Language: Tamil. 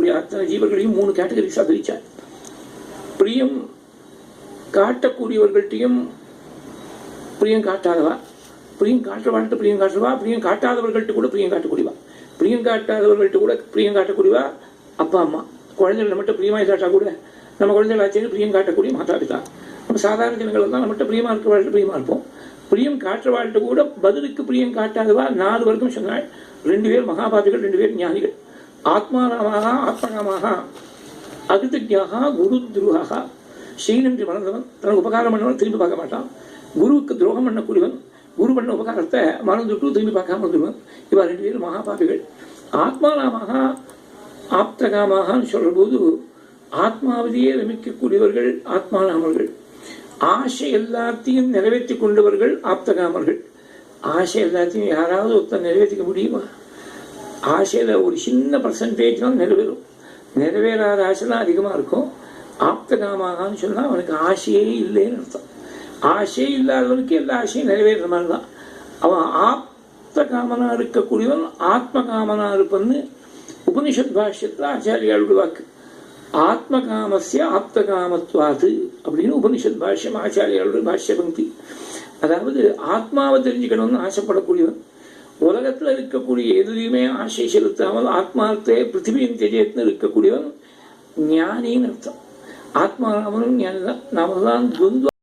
இருக்கக்கூடிய அத்தனை ஜீவர்களையும் 3 கேட்டகரிஸாக பிரிச்சார். பிரியம் காட்டக்கூடியவர்கள்ட்டையும் பிரியம் காட்டாதவா, பிரியம் காட்டுறவான்ட்டு பிரியம் காட்டுறவா, பிரியம் காட்டாதவர்கள்ட்ட கூட பிரியம் காட்டக்கூடியவா. பிரியம் காட்டாதவர்கள்ட்ட கூட பிரியம் காட்டக்கூடியவா அப்பா அம்மா. குழந்தைகள் நம்மகிட்ட பிரியமாக இல்லாட்டா கூட நம்ம குழந்தைகள் ஆச்சரியம் பிரியம் காட்டக்கூடிய மாதா பிதா. நம்ம சாதாரண ஜனங்கள் தான் நம்மகிட்ட பிரியமாக இருக்கிறவாழ்கிட்ட பிரியமாக இருப்போம். பிரியம் காட்டுறவாழ்கிட்ட கூட பதிலுக்கு பிரியம் காட்டாதவா 4 வர்க்கம் சொன்னாள். 2 பேர் மகாபாபிகள், 2 பேர் ஞானிகள். ஆத்மாராமாக ஆத்மகாமாக அகிருத்யாக குரு துருகாக. ஸ்ரீநன்றி மறந்தவன், தனக்கு உபகாரம் பண்ணவன் திரும்பி பார்க்க மாட்டான். குருவுக்கு துரோகம் பண்ணக்கூடியவன், குரு பண்ண உபகாரத்தை மறந்துட்டு திரும்பி பார்க்காம வந்துடுவன். இவா 2 பேர் மகாபாபிகள். ஆத்மாராமாக ஆப்தகாமாகன்னு சொல்ற போது ஆத்மாவதியே ரமிக்கக்கூடியவர்கள் ஆத்மாராமர்கள். ஆசை எல்லாத்தையும் நிறைவேற்றி கொண்டவர்கள் ஆப்தகாமர்கள். ஆசை எல்லாத்தையும் யாராவது ஒருத்தர் நிறைவேற்றிக்க முடியுமா? ஆசையில் ஒரு சின்ன பர்சன்டேஜ் தான் நிறைவேறும். நிறைவேறாத ஆசை தான் அதிகமாக இருக்கும். ஆப்தகாமாகான்னு சொன்னால் அவனுக்கு ஆசையே இல்லைன்னு அர்த்தம். ஆசையே இல்லாதவனுக்கு எல்லா ஆசையும் நிறைவேற மாதிரி தான். அவன் ஆப்தகாமனா இருக்கக்கூடியவன் ஆத்மகாமனா இருப்பன்னு உபனிஷத் பாஷ்யத்தில் ஆச்சாரியாளுடைய வாக்கு. ஆத்மகாமஸ்ய ஆப்தகாமத்வாது அப்படின்னு உபனிஷத் பாஷ்யம் ஆச்சாரியாளுடைய பாஷ்ய பங்கி. அதாவது ஆத்மாவை தெரிஞ்சுக்கணும்னு ஆசைப்படக்கூடியவன், உலகத்தில் இருக்கக்கூடிய எதுலையுமே ஆசை செலுத்தாமல் ஆத்மார்த்தே பிருத்திவியின் தெரியத்தில் இருக்கக்கூடியவன் ஞானின்னு அர்த்தம். ஆத்மாராமனும் ஞானி தான். நாம தான் துவந்த